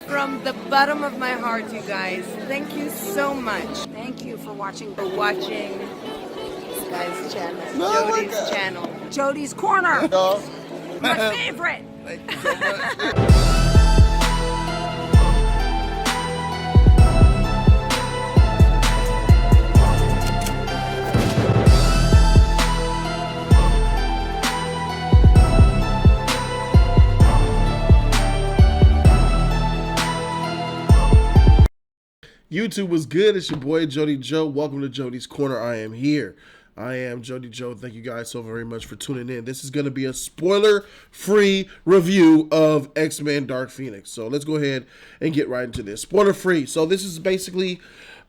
from the bottom of my heart, you guys. Thank you so much Thank you for watching for watching this guy's channel, Oh my Jody's God. channel. Jody's Corner. Y'all. My favorite. Thank you so much. YouTube was good. It's your boy Jody Joe. Welcome to Jody's Corner. I am here. I am Jody Joe. Thank you guys so very much for tuning in. This is going to be a spoiler-free review of X-Men Dark Phoenix. So let's go ahead and get right into this. Spoiler-free. So this is basically,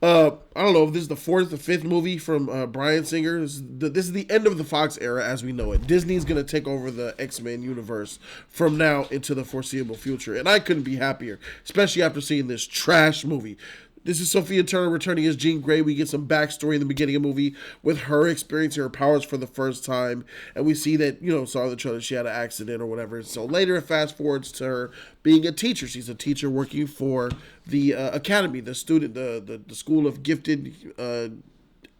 I don't know if this is the fourth or fifth movie from Bryan Singer. This is the end of the Fox era as we know it. Disney's going to take over the X-Men universe from now into the foreseeable future. And I couldn't be happier, especially after seeing this trash movie. This is Sophia Turner returning as Jean Grey. We get some backstory in the beginning of the movie with her experiencing her powers for the first time. And we see that, saw in the trailer she had an accident or whatever. So later it fast forwards to her being a teacher. She's a teacher working for the academy, the school of gifted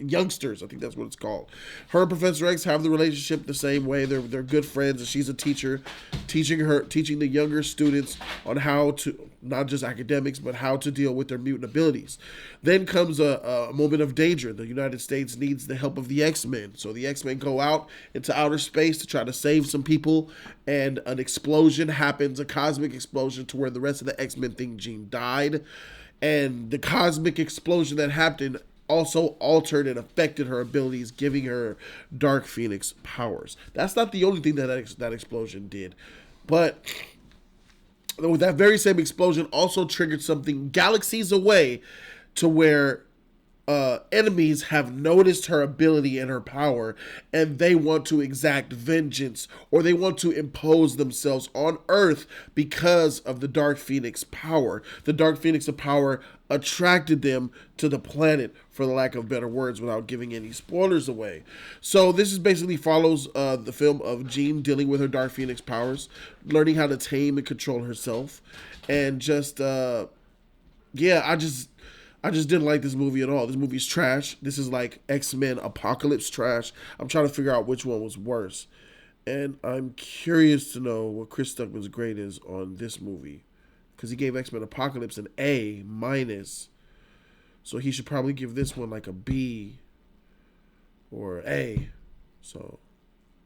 youngsters. I think that's what it's called. Her and Professor X have the relationship the same way. They're good friends, and she's a teacher, teaching the younger students on how to, not just academics, but how to deal with their mutant abilities. Then comes a moment of danger. The United States needs the help of the X-Men. So the X-Men go out into outer space to try to save some people, and an explosion happens, a cosmic explosion to where the rest of the X-Men think Jean died. And the cosmic explosion that happened also altered and affected her abilities, giving her Dark Phoenix powers. That's not the only thing that explosion did, but with that very same explosion also triggered something galaxies away to where enemies have noticed her ability and her power, and they want to exact vengeance, or they want to impose themselves on Earth because of the Dark Phoenix power. The Dark Phoenix power attracted them to the planet, for the lack of better words, without giving any spoilers away. So this is basically follows the film of Jean dealing with her Dark Phoenix powers, learning how to tame and control herself, and just I just didn't like this movie at all. This movie's trash. This is like X-Men Apocalypse trash. I'm trying to figure out which one was worse. And I'm curious to know what Chris Stuckman's grade is on this movie, because he gave X-Men Apocalypse an A-. So he should probably give this one like a B or A. So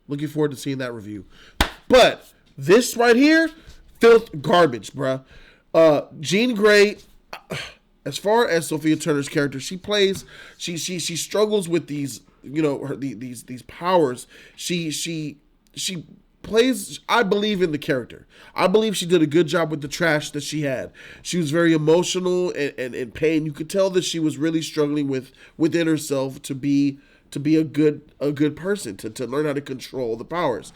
looking forward to seeing that review. But this right here, filth garbage, bruh. Jean Grey, as far as Sophia Turner's character, she struggles with these, these powers. She plays, I believe in the character. I believe she did a good job with the trash that she had. She was very emotional and in pain. You could tell that she was really struggling within herself to be a good person, to learn how to control the powers.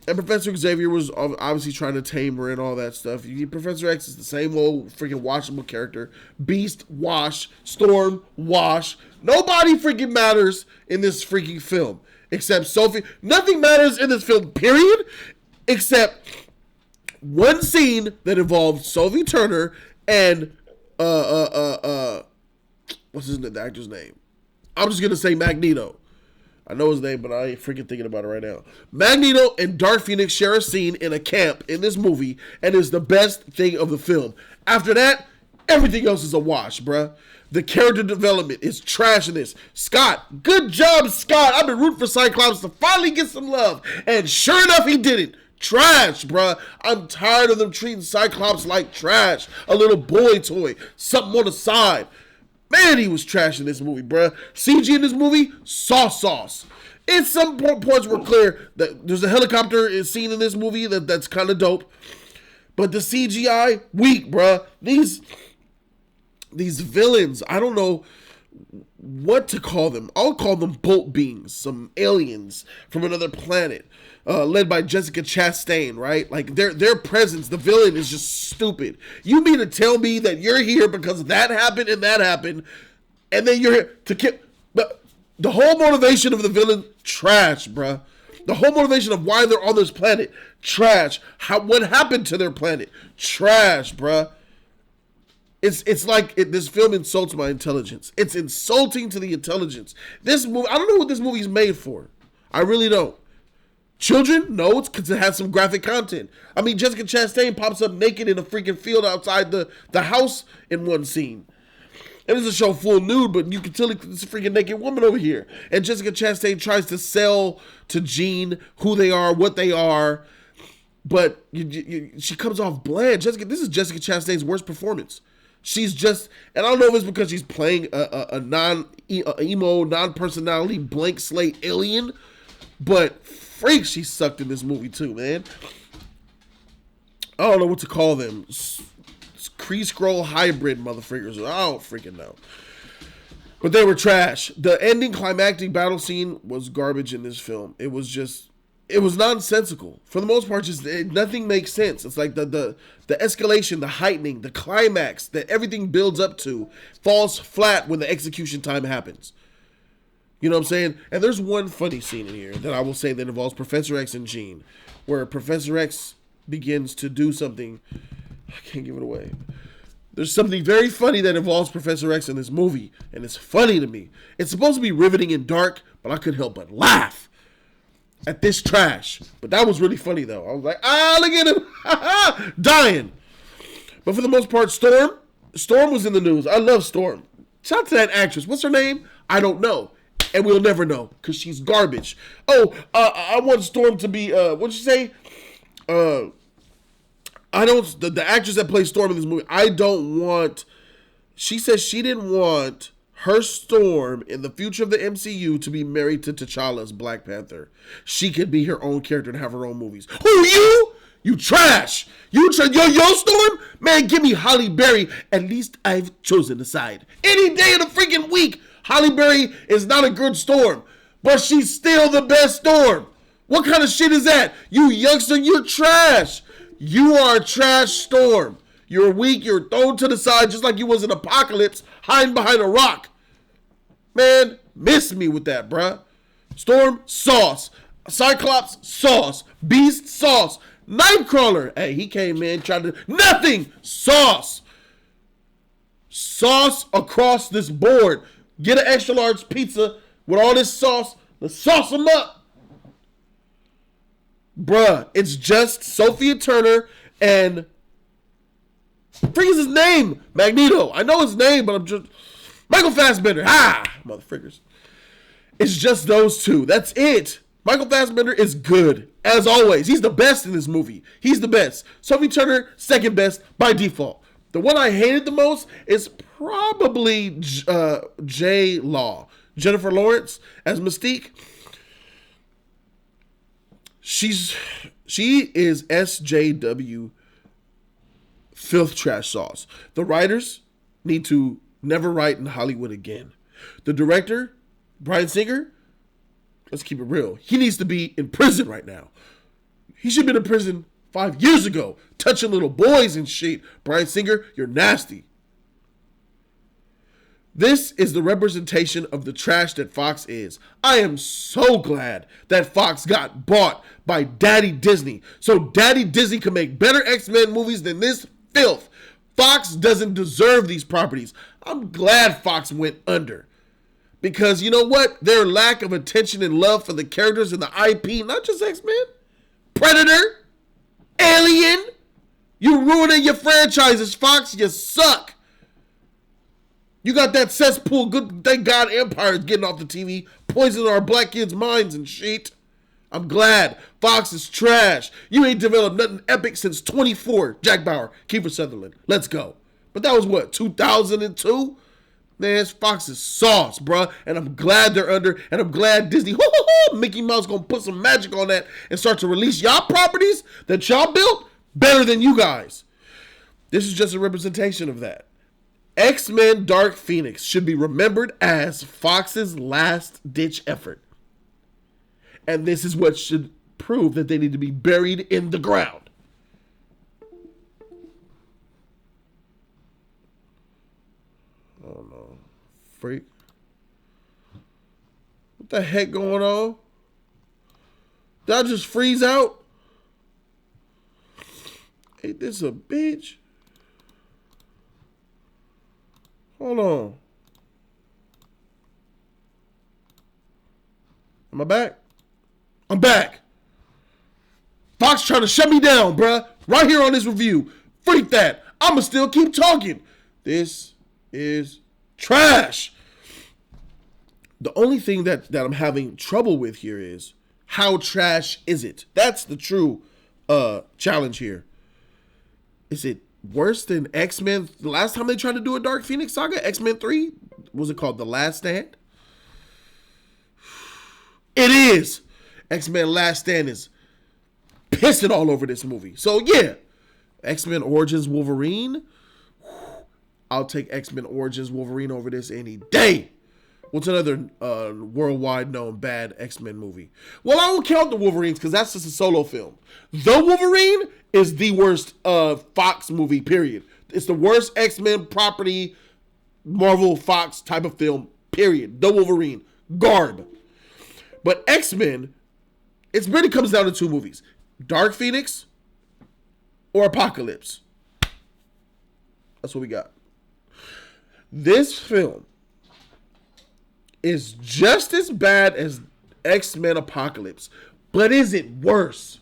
And Professor Xavier was obviously trying to tame her and all that stuff. Professor X is the same old freaking watchable character. Beast, wash. Storm, wash. Nobody freaking matters in this freaking film except Sophie. Nothing matters in this film, period, except one scene that involved Sophie Turner and what's the actor's name? I'm just gonna say Magneto. I know his name, but I ain't freaking thinking about it right now. Magneto and Dark Phoenix share a scene in a camp in this movie, and is the best thing of the film. After that, everything else is a wash, bruh. The character development is trash in this. Scott, good job, Scott. I've been rooting for Cyclops to finally get some love, and sure enough, he didn't. Trash, bruh. I'm tired of them treating Cyclops like trash. A little boy toy. Something on the side. Man, he was trash in this movie, bruh. CG in this movie, sauce. In some points were clear that there's a helicopter scene in this movie that's kind of dope. But the CGI, weak, bruh. These villains, I don't know what to call them. I'll call them bolt beings, some aliens from another planet. Led by Jessica Chastain, right? Like their presence, the villain is just stupid. You mean to tell me that you're here because that happened, and then you're here to kill? The whole motivation of the villain, trash, bruh. The whole motivation of why they're on this planet, trash. What happened to their planet, trash, bruh. It's like this film insults my intelligence. It's insulting to the intelligence. This movie, I don't know what this movie's made for. I really don't. Children? No, it's because it has some graphic content. I mean, Jessica Chastain pops up naked in a freaking field outside the house in one scene. And it's a show full nude, but you can tell it's a freaking naked woman over here. And Jessica Chastain tries to sell to Gene who they are, what they are. But she comes off bland. This is Jessica Chastain's worst performance. She's just, and I don't know if it's because she's playing a emo, non-personality, blank slate alien, but freak, she sucked in this movie too, man. I don't know what to call them. Kree-Skrull hybrid motherfuckers. I don't freaking know. But they were trash. The ending climactic battle scene was garbage in this film. It was nonsensical. For the most part, nothing makes sense. It's like the escalation, the heightening, the climax that everything builds up to falls flat when the execution time happens. You know what I'm saying? And there's one funny scene in here that I will say that involves Professor X and Jean, where Professor X begins to do something. I can't give it away. There's something very funny that involves Professor X in this movie, and it's funny to me. It's supposed to be riveting and dark, but I couldn't help but laugh at this trash. But that was really funny, though. I was like, look at him. Dying. But for the most part, Storm was in the news. I love Storm. Shout out to that actress. What's her name? I don't know. And we'll never know because she's garbage. I want Storm to be, what'd you say? The actress that plays Storm in this movie, she says she didn't want her Storm in the future of the MCU to be married to T'Challa's Black Panther. She could be her own character and have her own movies. Who are you? You trash. Yo, Storm? Man, give me Halle Berry. At least I've chosen a side. Any day of the freaking week, Halle Berry is not a good Storm, but she's still the best Storm. What kind of shit is that? You youngster, you're trash. You are a trash Storm. You're weak, you're thrown to the side just like you was in Apocalypse, hiding behind a rock. Man, miss me with that, bruh. Storm, sauce. Cyclops, sauce. Beast, sauce. Nightcrawler, hey, he came in, tried to, nothing, sauce. Sauce across this board. Get an extra large pizza with all this sauce. Let's sauce them up. Bruh, it's just Sophia Turner and freak is his name? Magneto. I know his name, but I'm just Michael Fassbender. Motherfuckers. It's just those two. That's it. Michael Fassbender is good, as always. He's the best in this movie. He's the best. Sophie Turner, second best by default. The one I hated the most is probably J. Law. Jennifer Lawrence as Mystique. She is SJW filth trash sauce. The writers need to never write in Hollywood again. The director, Bryan Singer, let's keep it real. He needs to be in prison right now. He should have been in prison 5 years ago, touching little boys and shit. Bryan Singer, you're nasty. This is the representation of the trash that Fox is. I am so glad that Fox got bought by Daddy Disney, so Daddy Disney can make better X-Men movies than this filth. Fox doesn't deserve these properties. I'm glad Fox went under. Because you know what? Their lack of attention and love for the characters and the IP, not just X-Men, Predator, Alien, you ruining your franchises, Fox. You suck. You got that cesspool, good, thank God Empire is getting off the TV, poisoning our black kids' minds and shit. I'm glad. Fox is trash. You ain't developed nothing epic since 24. Jack Bauer, Kiefer Sutherland. Let's go. But that was what, 2002? Man, Fox is sauce, bruh. And I'm glad they're under, and I'm glad Disney, Mickey Mouse gonna put some magic on that and start to release y'all properties that y'all built better than you guys. This is just a representation of that. X-Men Dark Phoenix should be remembered as Fox's last-ditch effort. And this is what should prove that they need to be buried in the ground. Oh no. Freak. What the heck going on? Did I just freeze out? Ain't this a bitch? Hold on. Am I back? I'm back. Fox trying to shut me down, bruh. Right here on this review. Freak that. I'ma still keep talking. This is trash. The only thing that I'm having trouble with here is how trash is it? That's the true challenge here. Is it worse than X-Men? The last time they tried to do a Dark Phoenix saga, X-Men 3, what was it called? The Last Stand? It is. X-Men Last Stand is pissing all over this movie. So yeah, X-Men Origins Wolverine. I'll take X-Men Origins Wolverine over this any day. What's another worldwide known bad X-Men movie? Well, I don't count the Wolverines because that's just a solo film. The Wolverine is the worst Fox movie, period. It's the worst X-Men property, Marvel Fox type of film, period. The Wolverine. Garb. But X-Men, it really comes down to two movies. Dark Phoenix or Apocalypse. That's what we got. This film is just as bad as X-Men Apocalypse, but is it worse?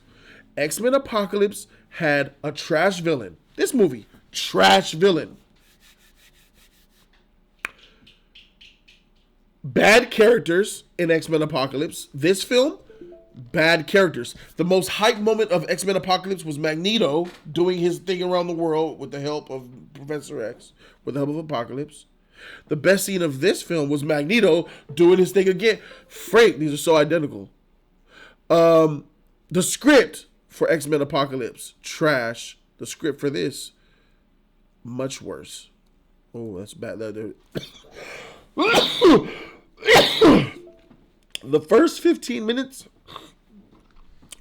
X-Men Apocalypse had a trash villain. This movie, trash villain. Bad characters in X-Men Apocalypse. This film, bad characters. The most hype moment of X-Men Apocalypse was Magneto doing his thing around the world with the help of Professor X, with the help of Apocalypse. The best scene of this film was Magneto doing his thing again. Frank, these are so identical. The script for X-Men Apocalypse, trash. The script for this, much worse. Oh, that's bad. The first 15 minutes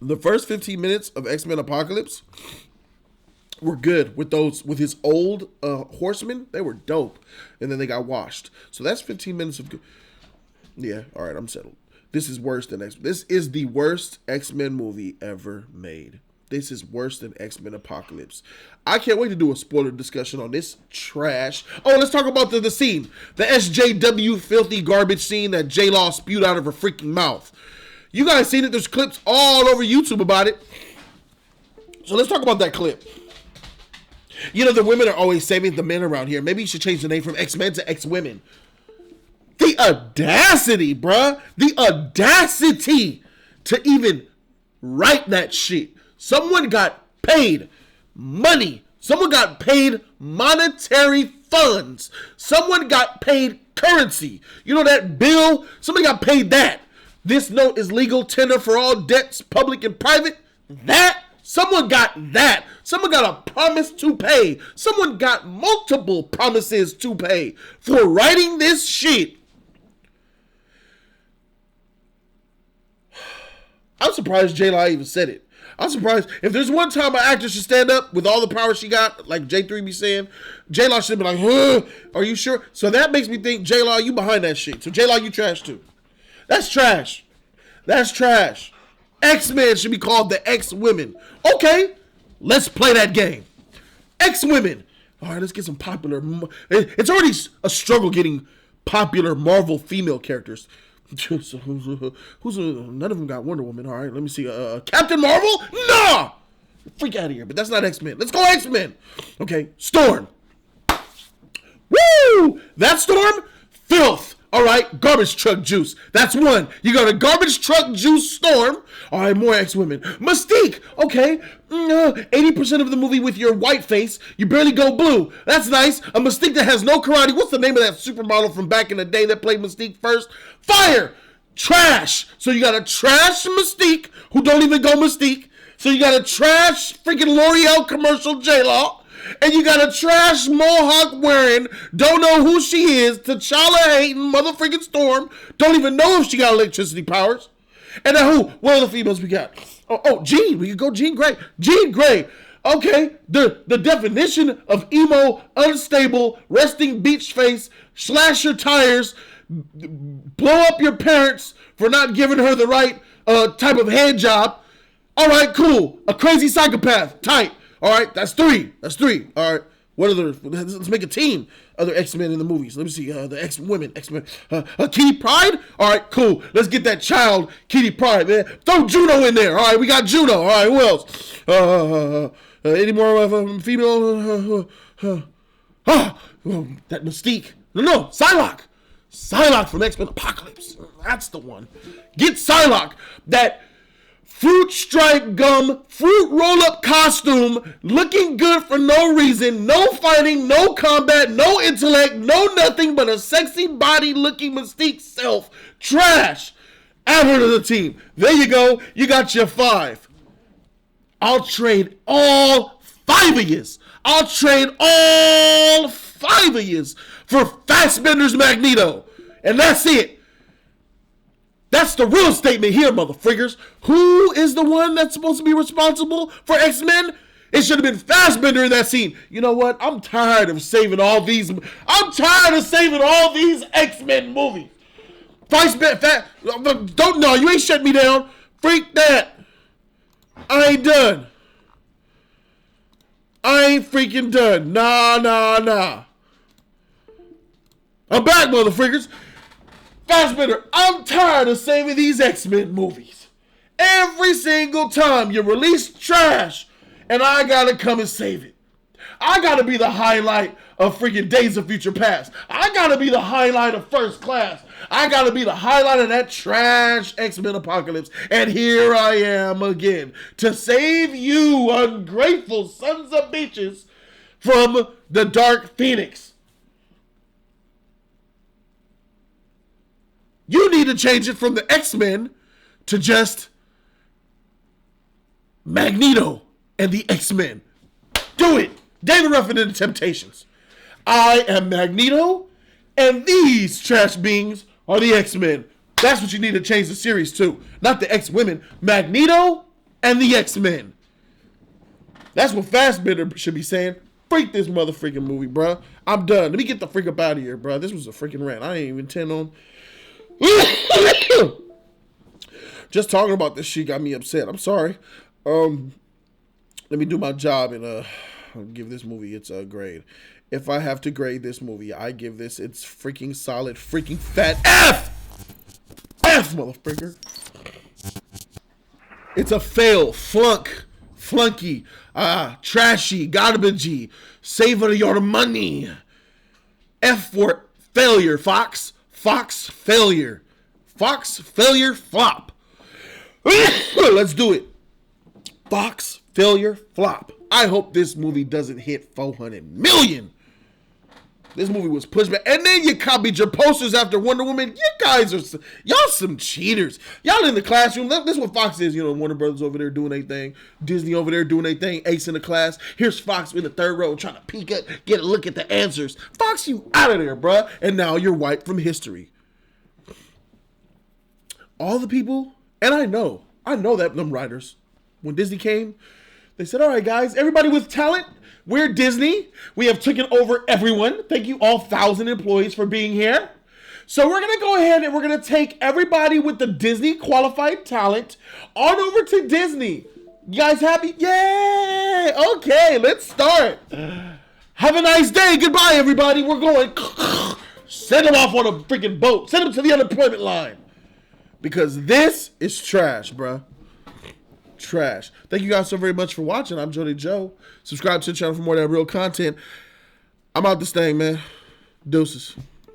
of X-Men Apocalypse were good with his old horsemen. They were dope, and then they got washed. So that's 15 minutes of good. Yeah, all right, I'm settled. This is worse than X-Men. This is the worst X-Men movie ever made. This is worse than X-Men Apocalypse. I can't wait to do a spoiler discussion on this trash. Oh, let's talk about the scene. The SJW filthy garbage scene that J-Law spewed out of her freaking mouth. You guys seen it? There's clips all over YouTube about it. So let's talk about that clip. You know, the women are always saving the men around here. Maybe you should change the name from X-Men to X-Women. The audacity, bruh. The audacity to even write that shit. Someone got paid money. Someone got paid monetary funds. Someone got paid currency. You know that bill? Somebody got paid that. This note is legal tender for all debts, public and private. That. Someone got that. Someone got a promise to pay. Someone got multiple promises to pay for writing this shit. I'm surprised J-Law even said it. I'm surprised. If there's one time an actor should stand up with all the power she got, like J3 be saying, J-Law should be like, are you sure? So that makes me think, J-Law, you behind that shit. So J-Law, you trash too. That's trash. That's trash. X-Men should be called the X-Women. Okay, let's play that game. X-Women. All right, let's get some popular. It's already a struggle getting popular Marvel female characters. None of them got Wonder Woman. All right, let me see. Captain Marvel? Nah! Freak out of here. But that's not X-Men. Let's go X-Men. Okay, Storm. Woo! That Storm? Filth. All right, garbage truck juice. That's one. You got a garbage truck juice Storm. All right, more X-Women. Mystique. Okay, 80% of the movie with your white face. You barely go blue. That's nice. A Mystique that has no karate. What's the name of that supermodel from back in the day that played Mystique first? Fire. Trash. So you got a trash Mystique who don't even go Mystique. So you got a trash freaking L'Oreal commercial J-Law. And you got a trash mohawk wearing, don't know who she is, T'Challa hating motherfucking Storm, don't even know if she got electricity powers. And then who? What other females we got? Oh, Jean. We could go Jean Grey. Jean Grey. Okay, the definition of emo, unstable, resting beach face, slash your tires, blow up your parents for not giving her the right type of hand job. All right, cool. A crazy psychopath. Tight. All right, that's three. All right. What other? Let's make a team. Other X-Men in the movies. Let me see. The X-Women. X-Men. Kitty Pryde. All right, cool. Let's get that child, Kitty Pryde, man. Throw Juno in there. All right, we got Juno. All right, who else? Any more female? That Mystique. No, Psylocke. Psylocke from X-Men Apocalypse. That's the one. Get Psylocke. That fruit stripe gum, fruit roll-up costume, looking good for no reason, no fighting, no combat, no intellect, no nothing but a sexy body-looking Mystique self. Trash. Add her to the team. There you go. You got your 5. I'll trade all 5 of yous. I'll trade all 5 of yous for Fassbender's Magneto. And that's it. That's the real statement here, motherfriggers. Who is the one that's supposed to be responsible for X-Men? It should have been Fassbender in that scene. You know what? I'm tired of saving all these. I'm tired of saving all these X-Men movies. Don't know. You ain't shut me down. Freak that. I ain't done. I ain't freaking done. Nah. I'm back, motherfriggers. Fassbender, I'm tired of saving these X-Men movies. Every single time you release trash, and I gotta come and save it. I gotta be the highlight of freaking Days of Future Past. I gotta be the highlight of First Class. I gotta be the highlight of that trash X-Men Apocalypse. And here I am again to save you ungrateful sons of bitches from the Dark Phoenix. You need to change it from the X-Men to just Magneto and the X-Men. Do it. David Ruffin and the Temptations. I am Magneto, and these trash beings are the X-Men. That's what you need to change the series to. Not the X-Women. Magneto and the X-Men. That's what Fassbender should be saying. Freak this motherfucking movie, bruh. I'm done. Let me get the freak up out of here, bruh. This was a freaking rant. I ain't even intend on... Just talking about this shit got me upset. I'm sorry. Let me do my job and I'll give this movie its grade. If I have to grade this movie, I give this its freaking solid, freaking fat F, motherfucker. It's a fail, flunky, trashy, garbagey, savor your money. F for failure, Fox. Fox failure, flop. Let's do it. Fox failure, flop. I hope this movie doesn't hit 400 million. This movie was pushed back. And then you copied your posters after Wonder Woman. You guys are, y'all some cheaters. Y'all in the classroom. This is what Fox is. You know, Warner Brothers over there doing their thing. Disney over there doing their thing. Ace in the class. Here's Fox in the third row trying to peek at, get a look at the answers. Fox, you out of there, bruh. And now you're wiped from history. All the people, and I know that them writers, when Disney came, they said, all right, guys, everybody with talent, we're Disney. We have taken over everyone. Thank you all 1,000 employees for being here. So we're going to go ahead and we're going to take everybody with the Disney qualified talent on over to Disney. You guys happy? Yay! Okay, let's start. Have a nice day. Goodbye, everybody. We're going. Send them off on a freaking boat. Send them to the unemployment line. Because this is trash, bruh. Trash. Thank you guys so very much for watching. I'm Jody Joe. Subscribe to the channel for more of that real content. I'm out this thing, man. Deuces.